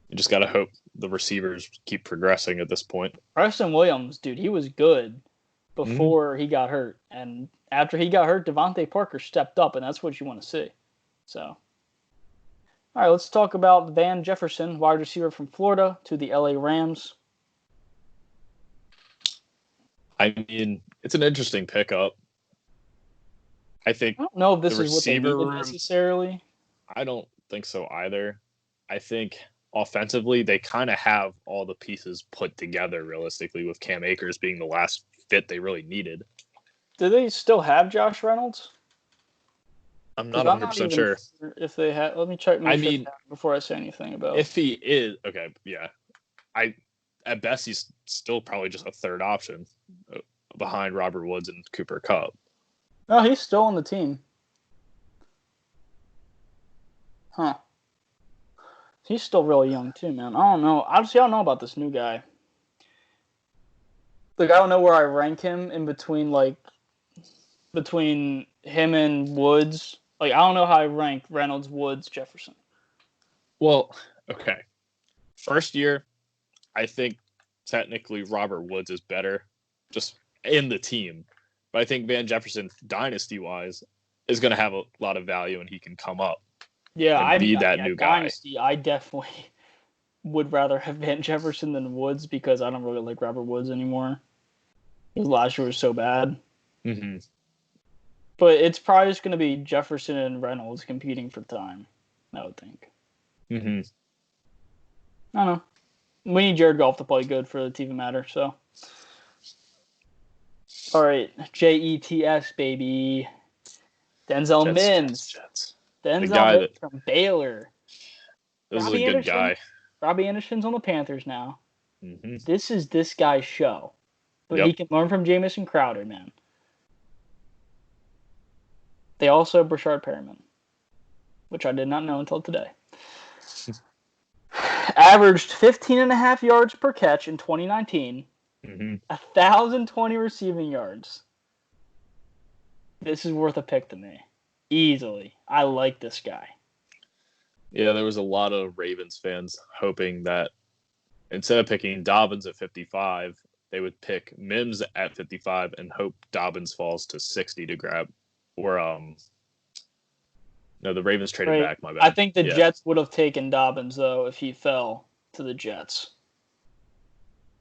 [SPEAKER 2] You just got to hope the receivers keep progressing at this point.
[SPEAKER 1] Preston Williams, dude, he was good before he got hurt. And after he got hurt, Devontae Parker stepped up, and that's what you want to see. So, all right, let's talk about Van Jefferson, wide receiver from Florida to the LA Rams.
[SPEAKER 2] I mean, it's an interesting pickup. I don't
[SPEAKER 1] know if this is what they needed necessarily.
[SPEAKER 2] I don't think so either. I think offensively, they kind of have all the pieces put together realistically, with Cam Akers being the last fit they really needed.
[SPEAKER 1] Do they still have Josh Reynolds?
[SPEAKER 2] I'm not 100% sure
[SPEAKER 1] if they have. Let me check. Before I say anything about.
[SPEAKER 2] If he is okay, yeah. at best, he's still probably just a third option behind Robert Woods and Cooper Kupp.
[SPEAKER 1] No, he's still on the team. Huh. He's still really young, too, man. I don't know. Obviously, I don't know about this new guy. Like, I don't know where I rank him in between, like, between him and Woods. Like, I don't know how I rank Reynolds, Woods, Jefferson.
[SPEAKER 2] Well, okay. First year, I think technically Robert Woods is better just in the team. But I think Van Jefferson, dynasty-wise, is going to have a lot of value, and he can come up and be that new guy.
[SPEAKER 1] Dynasty, I definitely would rather have Van Jefferson than Woods because I don't really like Robert Woods anymore. His last year was so bad.
[SPEAKER 2] Mm-hmm.
[SPEAKER 1] But it's probably just going to be Jefferson and Reynolds competing for time, I would think.
[SPEAKER 2] Mm-hmm.
[SPEAKER 1] I don't know. We need Jared Goff to play good for it to even matter, so. All right, Jets, baby. Denzel Mims.
[SPEAKER 2] Jets.
[SPEAKER 1] Denzel Mims from Baylor.
[SPEAKER 2] This is a good guy.
[SPEAKER 1] Robbie Anderson's on the Panthers now.
[SPEAKER 2] Mm-hmm.
[SPEAKER 1] This is this guy's show. But he can learn from Jamison Crowder, man. They also have Brashard Perriman, which I did not know until today. Averaged 15.5 yards per catch in 2019. 1,020 receiving yards. This is worth a pick to me. Easily. I like this guy.
[SPEAKER 2] Yeah, there was a lot of Ravens fans hoping that instead of picking Dobbins at 55, they would pick Mims at 55 and hope Dobbins falls to 60 to grab. Or, no, the Ravens traded back, my bad.
[SPEAKER 1] I think the Jets would have taken Dobbins, though, if he fell to the Jets.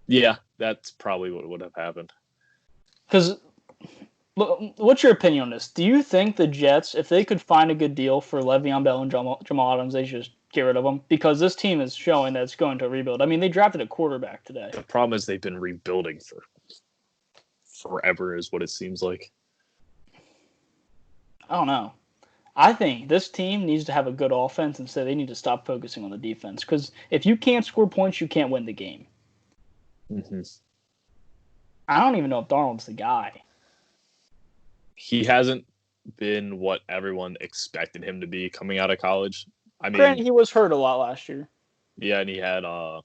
[SPEAKER 2] Yeah, that's probably what would have happened.
[SPEAKER 1] Because, what's your opinion on this? Do you think the Jets, if they could find a good deal for Le'Veon Bell and Jamal Adams, they should just get rid of them? Because this team is showing that it's going to rebuild. I mean, they drafted a quarterback today.
[SPEAKER 2] The problem is they've been rebuilding for forever is what it seems like.
[SPEAKER 1] I don't know. I think this team needs to have a good offense instead. They need to stop focusing on the defense. Because if you can't score points, you can't win the game.
[SPEAKER 2] Mm-hmm.
[SPEAKER 1] I don't even know if Darnold's the guy.
[SPEAKER 2] He hasn't been what everyone expected him to be coming out of college. I mean,
[SPEAKER 1] granted, he was hurt a lot last year.
[SPEAKER 2] Yeah, and he had what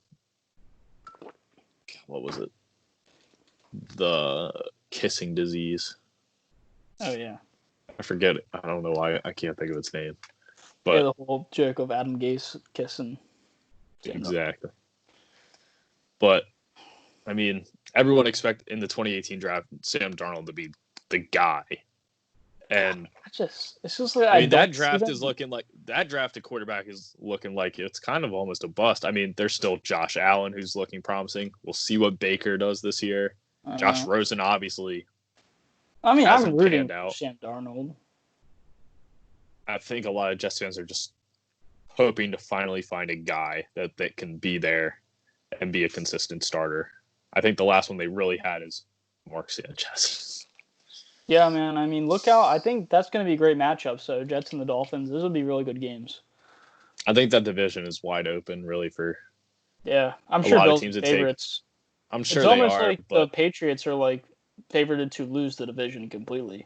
[SPEAKER 2] was it? The kissing disease.
[SPEAKER 1] Oh yeah.
[SPEAKER 2] I forget it. I don't know why I can't think of its name. But
[SPEAKER 1] yeah, the whole joke of Adam Gase kissing.
[SPEAKER 2] Exactly. But I mean, everyone expected in the 2018 draft Sam Darnold to be the guy. And
[SPEAKER 1] it's just like
[SPEAKER 2] I mean that draft at quarterback is looking like it's kind of almost a bust. I mean, there's still Josh Allen who's looking promising. We'll see what Baker does this year. Josh Rosen obviously.
[SPEAKER 1] I mean, I'm rooting for Sam Darnold.
[SPEAKER 2] I think a lot of Jets fans are just hoping to finally find a guy that can be there and be a consistent starter. I think the last one they really had is Mark Sanchez.
[SPEAKER 1] Yeah, man. I mean, look out. I think that's going to be a great matchup. So, Jets and the Dolphins, those will be really good games.
[SPEAKER 2] I think that division is wide open, really, for
[SPEAKER 1] I'm sure
[SPEAKER 2] lot
[SPEAKER 1] Bill's
[SPEAKER 2] of teams
[SPEAKER 1] favorites.
[SPEAKER 2] I'm sure
[SPEAKER 1] it's
[SPEAKER 2] they
[SPEAKER 1] almost
[SPEAKER 2] are.
[SPEAKER 1] Like the Patriots are like favored to lose the division completely.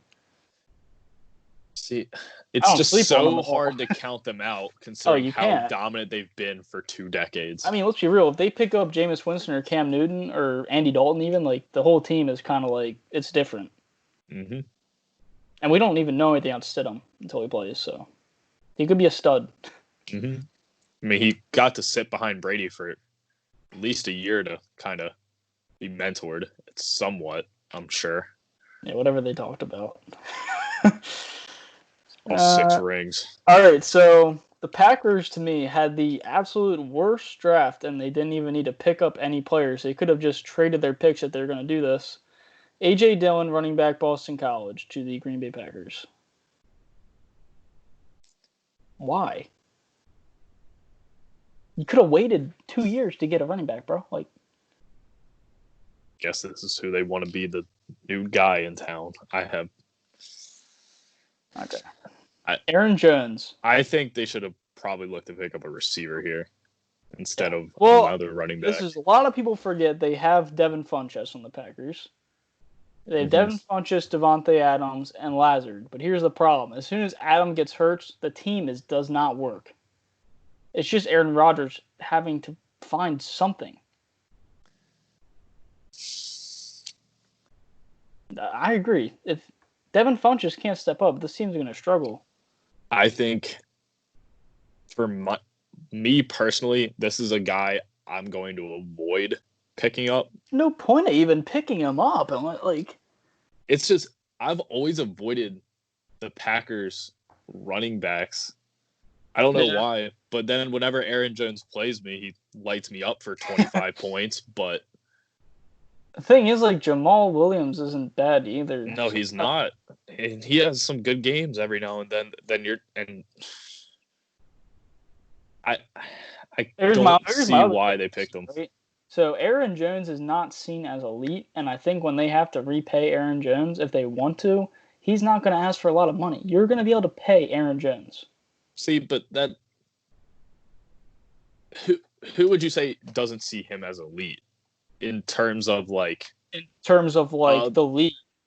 [SPEAKER 2] See, it's just so hard to count them out considering how dominant they've been for 2 decades.
[SPEAKER 1] I mean, let's be real. If they pick up Jameis Winston or Cam Newton or Andy Dalton even, like, the whole team is kind of like, it's different.
[SPEAKER 2] Mm-hmm.
[SPEAKER 1] And we don't even know anything about Stidham until he plays, so he could be a stud.
[SPEAKER 2] Mm-hmm. I mean, he got to sit behind Brady for at least a year to kind of be mentored. It's somewhat, I'm sure.
[SPEAKER 1] Yeah, whatever they talked about.
[SPEAKER 2] All 6 rings.
[SPEAKER 1] All right, so the Packers, to me, had the absolute worst draft, and they didn't even need to pick up any players. They could have just traded their picks if they were going to do this. A.J. Dillon, running back, Boston College, to the Green Bay Packers. Why? You could have waited 2 years to get a running back, bro. Like,
[SPEAKER 2] guess this is who they want to be the new guy in town. Okay.
[SPEAKER 1] Aaron Jones.
[SPEAKER 2] I think they should have probably looked to pick up a receiver here. instead of
[SPEAKER 1] Well,
[SPEAKER 2] another running back.
[SPEAKER 1] this is a lot of people forget they have Devin Funchess on the Packers. They have Devin Funchess, Devontae Adams, and Lazard. But here's the problem: as soon as Adam gets hurt, the team does not work. It's just Aaron Rodgers having to find something. I agree. If Devin Funchess can't step up, this team's going to struggle.
[SPEAKER 2] I think for me personally, this is a guy I'm going to avoid picking up.
[SPEAKER 1] No point of even picking him up.
[SPEAKER 2] It's just I've always avoided the Packers running backs. I don't know why, but then whenever Aaron Jones plays me, he lights me up for 25 points, but
[SPEAKER 1] the thing is, Jamal Williams isn't bad either.
[SPEAKER 2] No, he's not. And he has some good games every now and then. I don't see why they picked him.
[SPEAKER 1] Right? So Aaron Jones is not seen as elite, and I think when they have to repay Aaron Jones, if they want to, he's not going to ask for a lot of money. You're going to be able to pay Aaron Jones.
[SPEAKER 2] See, but that who would you say doesn't see him as elite in terms of
[SPEAKER 1] the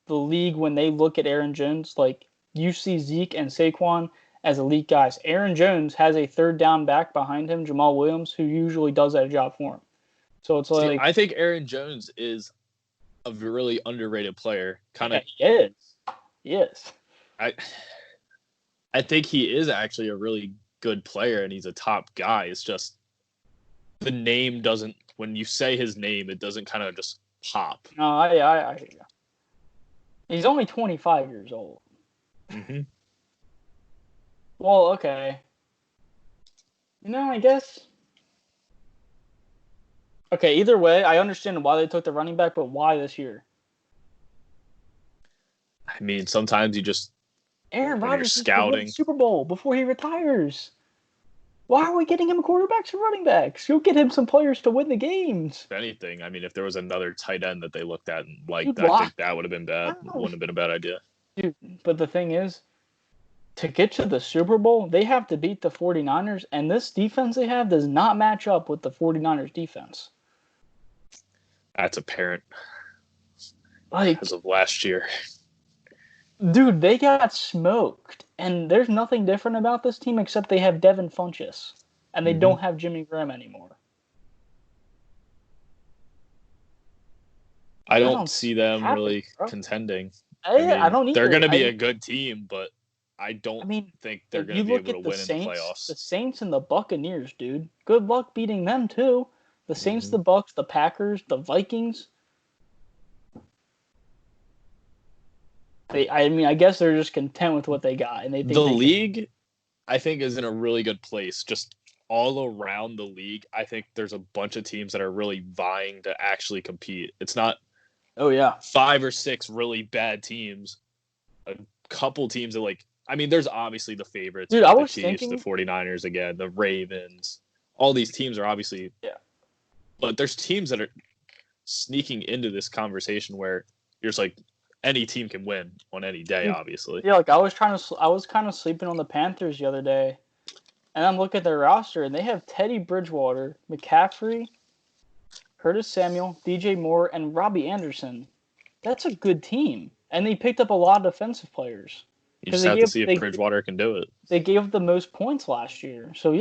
[SPEAKER 1] league when they look at Aaron Jones, you see Zeke and Saquon as elite guys. Aaron Jones has a third down back behind him, Jamal Williams, who usually does that job for him. So it's
[SPEAKER 2] I think Aaron Jones is a really underrated player.
[SPEAKER 1] He is. Yes.
[SPEAKER 2] I think he is actually a really good player, and he's a top guy. It's just the name doesn't. When you say his name, it doesn't kind of just pop.
[SPEAKER 1] No, I hear you. He's only 25 years old.
[SPEAKER 2] Mm-hmm.
[SPEAKER 1] Well, okay. I guess. Okay, either way, I understand why they took the running back, but why this year?
[SPEAKER 2] I mean, sometimes you just
[SPEAKER 1] Aaron Rodgers
[SPEAKER 2] scouting
[SPEAKER 1] Super Bowl before he retires. Why are we getting him quarterbacks and running backs? You'll get him some players to win the games.
[SPEAKER 2] If anything, I mean, if there was another tight end that they looked at and liked,
[SPEAKER 1] Dude,
[SPEAKER 2] I think that would have been bad. Wouldn't have been a bad idea.
[SPEAKER 1] Dude, but the thing is, to get to the Super Bowl, they have to beat the 49ers, and this defense they have does not match up with the 49ers defense.
[SPEAKER 2] That's apparent. As of last year.
[SPEAKER 1] Dude, they got smoked. And there's nothing different about this team except they have Devin Funchess. And they don't have Jimmy Graham anymore.
[SPEAKER 2] I don't see them really contending.
[SPEAKER 1] I don't either.
[SPEAKER 2] They're going to be a good team, but I don't think they're going to be able to win in the playoffs.
[SPEAKER 1] The Saints and the Buccaneers, dude. Good luck beating them, too. The Saints, the Bucs, the Packers, the Vikings. I guess they're just content with what they got, and they think
[SPEAKER 2] league, I think, is in a really good place. Just all around the league, I think there's a bunch of teams that are really vying to actually compete. It's not, 5 or 6 really bad teams. A couple teams that there's obviously the favorites.
[SPEAKER 1] Dude,
[SPEAKER 2] the Chiefs, the 49ers again, the Ravens. All these teams are obviously, but there's teams that are sneaking into this conversation where you're just any team can win on any day, obviously.
[SPEAKER 1] Yeah, I was kind of sleeping on the Panthers the other day, and I'm looking at their roster, and they have Teddy Bridgewater, McCaffrey, Curtis Samuel, DJ Moore, and Robbie Anderson. That's a good team, and they picked up a lot of defensive players.
[SPEAKER 2] You just have to see if Bridgewater can do it.
[SPEAKER 1] They gave the most points last year, so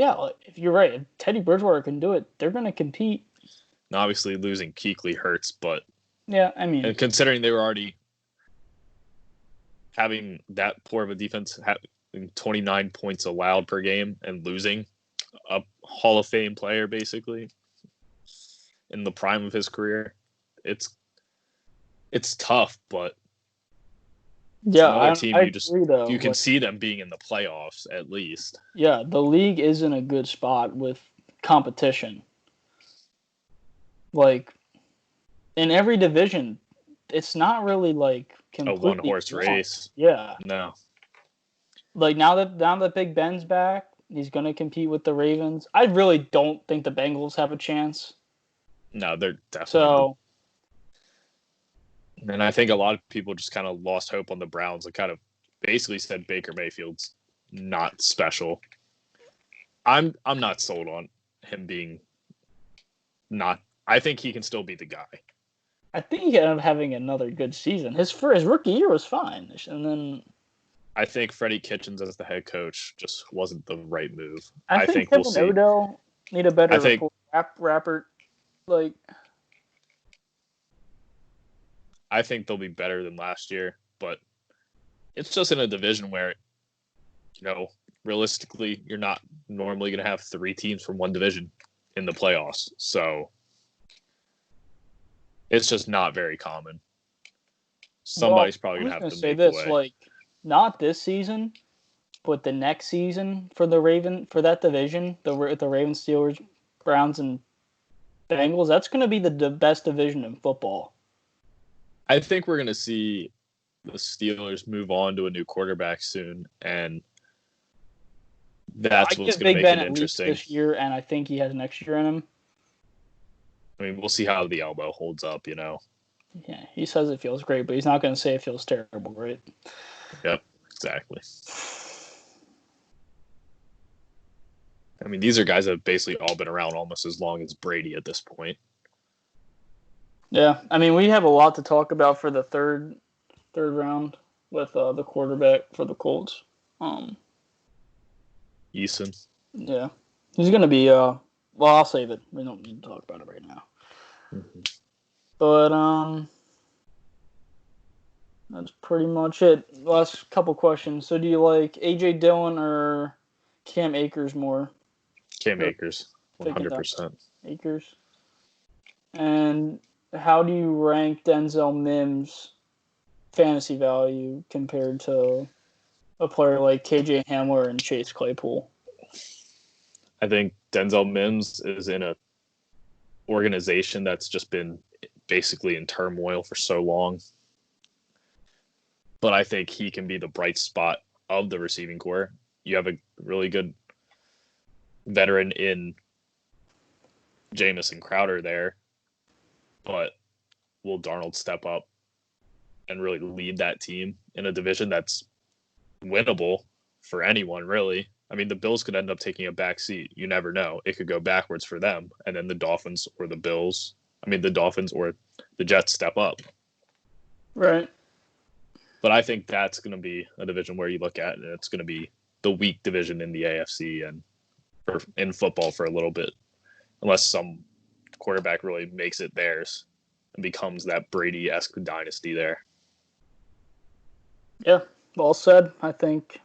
[SPEAKER 1] if you're right, if Teddy Bridgewater can do it, they're going to compete.
[SPEAKER 2] And obviously, losing Kuechly hurts, but
[SPEAKER 1] and
[SPEAKER 2] considering they were already having that poor of a defense, having 29 points allowed per game, and losing a Hall of Fame player basically in the prime of his career, it's tough. But another team you can see them being in the playoffs at least.
[SPEAKER 1] Yeah, the league is in a good spot with competition. In every division, it's not really
[SPEAKER 2] a one-horse race.
[SPEAKER 1] Yeah.
[SPEAKER 2] No.
[SPEAKER 1] Now that Big Ben's back, he's going to compete with the Ravens. I really don't think the Bengals have a chance.
[SPEAKER 2] No, they're definitely. And I think a lot of people just kind of lost hope on the Browns and kind of basically said Baker Mayfield's not special. I'm not sold on him being not. I think he can still be the guy.
[SPEAKER 1] I think he ended up having another good season. His rookie year was fine, and then
[SPEAKER 2] I think Freddie Kitchens as the head coach just wasn't the right move.
[SPEAKER 1] I think him
[SPEAKER 2] we'll
[SPEAKER 1] and
[SPEAKER 2] see.
[SPEAKER 1] Odell need a better
[SPEAKER 2] I think,
[SPEAKER 1] rapper. Like,
[SPEAKER 2] I think they'll be better than last year, but it's just in a division where, realistically, you're not normally going to have 3 teams from one division in the playoffs. So it's just not very common. Somebody's probably going to have to
[SPEAKER 1] say
[SPEAKER 2] make
[SPEAKER 1] this,
[SPEAKER 2] the way.
[SPEAKER 1] like, not this season, but the next season for that division, the Ravens, Steelers, Browns, and Bengals, that's going to be the best division in football.
[SPEAKER 2] I think we're going to see the Steelers move on to a new quarterback soon, and that's what's going to make it interesting.
[SPEAKER 1] This year, and I think he has next year in him.
[SPEAKER 2] I mean, we'll see how the elbow holds up,
[SPEAKER 1] Yeah, he says it feels great, but he's not going to say it feels terrible, right?
[SPEAKER 2] Yep, exactly. I mean, these are guys that have basically all been around almost as long as Brady at this point.
[SPEAKER 1] Yeah, I mean, we have a lot to talk about for the third round with the quarterback for the Colts.
[SPEAKER 2] Eason.
[SPEAKER 1] Yeah, he's going to be. Well, I'll save it. We don't need to talk about it right now.
[SPEAKER 2] Mm-hmm.
[SPEAKER 1] But that's pretty much it. Last couple questions. So, do you like AJ Dillon or Cam Akers more?
[SPEAKER 2] Cam Akers, 100%.
[SPEAKER 1] Akers. And how do you rank Denzel Mims' fantasy value compared to a player like KJ Hamler and Chase Claypool?
[SPEAKER 2] I think Denzel Mims is in a organization that's just been basically in turmoil for so long. But I think he can be the bright spot of the receiving corps. You have a really good veteran in Jamison Crowder there, but will Darnold step up and really lead that team in a division that's winnable for anyone, really? I mean, the Bills could end up taking a back seat. You never know. It could go backwards for them, and then the Dolphins or the Jets step up.
[SPEAKER 1] Right.
[SPEAKER 2] But I think that's going to be a division where you look at, and it's going to be the weak division in the AFC and in football for a little bit, unless some quarterback really makes it theirs and becomes that Brady-esque dynasty there.
[SPEAKER 1] Yeah, well said. I think,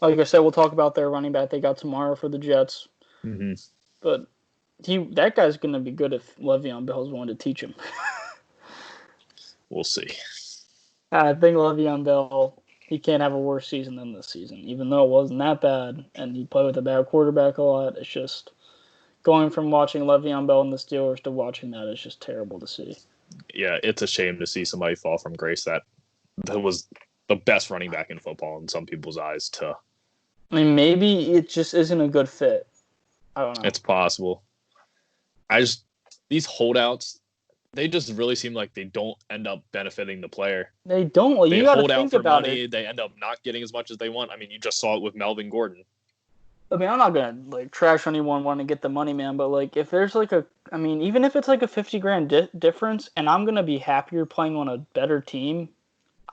[SPEAKER 1] like I said, we'll talk about their running back they got tomorrow for the Jets.
[SPEAKER 2] Mm-hmm.
[SPEAKER 1] But that guy's going to be good if Le'Veon Bell's willing to teach him.
[SPEAKER 2] We'll see.
[SPEAKER 1] I think Le'Veon Bell, he can't have a worse season than this season, even though it wasn't that bad, and he played with a bad quarterback a lot. It's just going from watching Le'Veon Bell and the Steelers to watching that is just terrible to see.
[SPEAKER 2] Yeah, it's a shame to see somebody fall from grace that was the best running back in football in some people's eyes.
[SPEAKER 1] I mean, maybe it just isn't a good fit. I don't know.
[SPEAKER 2] It's possible. These holdouts, they just really seem like they don't end up benefiting the player.
[SPEAKER 1] They don't. Well,
[SPEAKER 2] they
[SPEAKER 1] you got to
[SPEAKER 2] hold out
[SPEAKER 1] think
[SPEAKER 2] for
[SPEAKER 1] about
[SPEAKER 2] money.
[SPEAKER 1] it.
[SPEAKER 2] They end up not getting as much as they want. I mean, you just saw it with Melvin Gordon.
[SPEAKER 1] I mean, I'm not gonna trash anyone wanting to get the money, man. But if there's even if it's like a $50,000 difference, and I'm gonna be happier playing on a better team,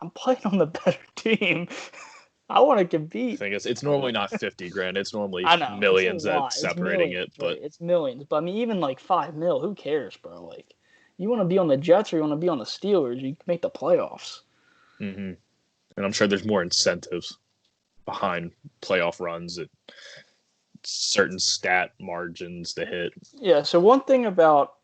[SPEAKER 1] I'm playing on the better team. I want to compete.
[SPEAKER 2] The thing is, it's normally not $50,000. It's normally
[SPEAKER 1] millions
[SPEAKER 2] that's separating it. But
[SPEAKER 1] it's millions. But I mean, even $5 million, who cares, bro? You want to be on the Jets or you want to be on the Steelers? You can make the playoffs.
[SPEAKER 2] Mm-hmm. And I'm sure there's more incentives behind playoff runs at certain stat margins to hit.
[SPEAKER 1] Yeah. So one thing about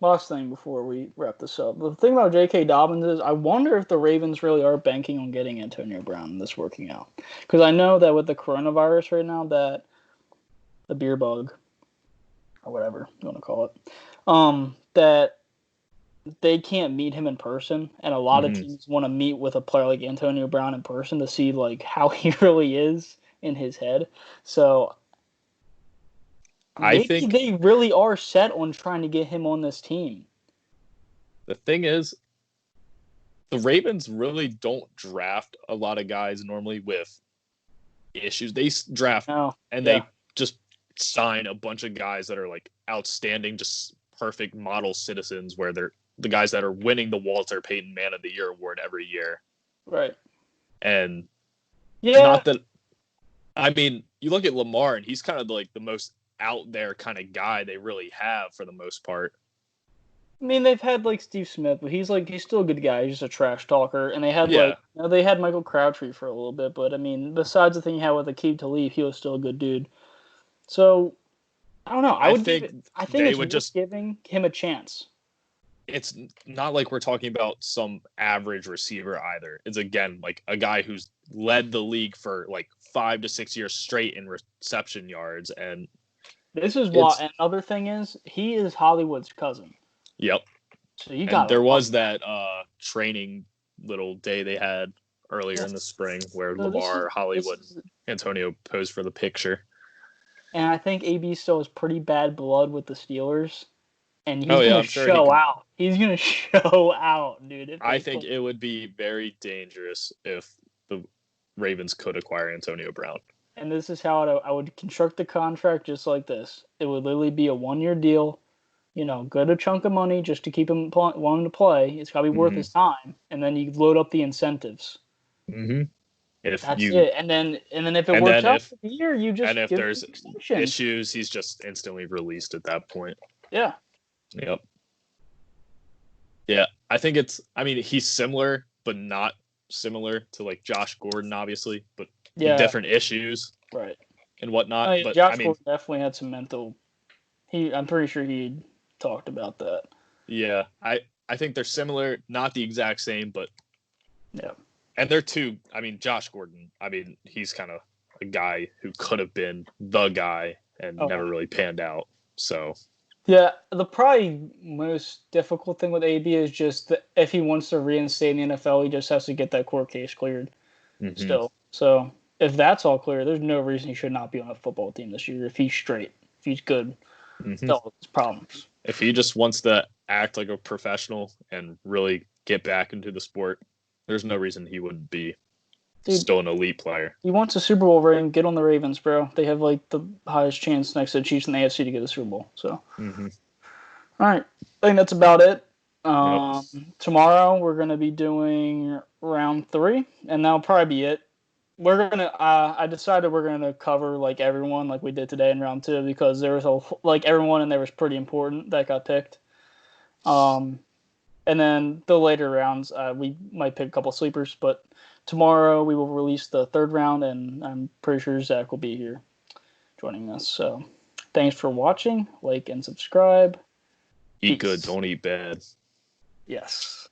[SPEAKER 1] last thing before we wrap this up, the thing about J.K. Dobbins is I wonder if the Ravens really are banking on getting Antonio Brown and this working out, because I know that with the coronavirus right now, that the beer bug or whatever you want to call it, that they can't meet him in person, and a lot of teams want to meet with a player like Antonio Brown in person to see how he really is in his head. So I think they really are set on trying to get him on this team.
[SPEAKER 2] The thing is, the Ravens really don't draft a lot of guys normally with issues. They draft they just sign a bunch of guys that are outstanding, just perfect model citizens where they're the guys that are winning the Walter Payton Man of the Year award every year.
[SPEAKER 1] Right.
[SPEAKER 2] And
[SPEAKER 1] Yeah.
[SPEAKER 2] not that, I mean, you look at Lamar and he's kind of like the most out there kind of guy they really have for the most part.
[SPEAKER 1] I mean, they've had like Steve Smith, but he's still a good guy. He's just a trash talker. And they had they had Michael Crabtree for a little bit, but I mean, besides the thing he had with Aqib Talib, he was still a good dude. So I don't know. I think it's worth giving him a chance.
[SPEAKER 2] It's not like we're talking about some average receiver either. It's again like a guy who's led the league for like 5 to 6 years straight in reception yards, and
[SPEAKER 1] this is why. Another thing is he is Hollywood's cousin.
[SPEAKER 2] Yep.
[SPEAKER 1] So you got.
[SPEAKER 2] There was that training little day they had earlier in the spring where Lamar, Hollywood, Antonio posed for the picture.
[SPEAKER 1] And I think AB still has pretty bad blood with the Steelers. And he's going to show out. He's going to show out, dude.
[SPEAKER 2] I think it would be very dangerous if the Ravens could acquire Antonio Brown.
[SPEAKER 1] And this is how I would construct the contract just like this. It would literally be a 1-year deal. You know, good a chunk of money just to keep him wanting to play. It's got to be worth his time. And then you load up the incentives.
[SPEAKER 2] Mm-hmm.
[SPEAKER 1] That's it. And then if it works out for the year, you just
[SPEAKER 2] and if there's issues, he's just instantly released at that point.
[SPEAKER 1] Yeah.
[SPEAKER 2] Yep. Yeah, I think he's similar, but not similar to like Josh Gordon, obviously, but with different issues,
[SPEAKER 1] right,
[SPEAKER 2] and whatnot. But
[SPEAKER 1] Josh Gordon definitely had some mental. I'm pretty sure he talked about that.
[SPEAKER 2] Yeah, I think they're similar, not the exact same, but
[SPEAKER 1] yeah.
[SPEAKER 2] And they're two. I mean, Josh Gordon. I mean, he's kind of a guy who could have been the guy and never really panned out. So.
[SPEAKER 1] Yeah, the probably most difficult thing with AB is just that if he wants to reinstate in the NFL, he just has to get that court case cleared still. So if that's all clear, there's no reason he should not be on a football team this year if he's straight, if he's good, all his problems.
[SPEAKER 2] If he just wants to act like a professional and really get back into the sport, there's no reason he wouldn't be still an elite player.
[SPEAKER 1] He wants a Super Bowl ring. Get on the Ravens, bro. They have like the highest chance next to the Chiefs in the AFC to get a Super Bowl. So, All right, I think that's about it. Tomorrow we're gonna be doing round 3, and that'll probably be it. We're gonna. I decided we're gonna cover like everyone like we did today in round 2 because there was everyone and there was pretty important that got picked. And then the later rounds, we might pick a couple sleepers, but tomorrow we will release the 3rd round, and I'm pretty sure Zach will be here joining us. So thanks for watching. Like and subscribe.
[SPEAKER 2] Eat good, don't eat bad.
[SPEAKER 1] Yes.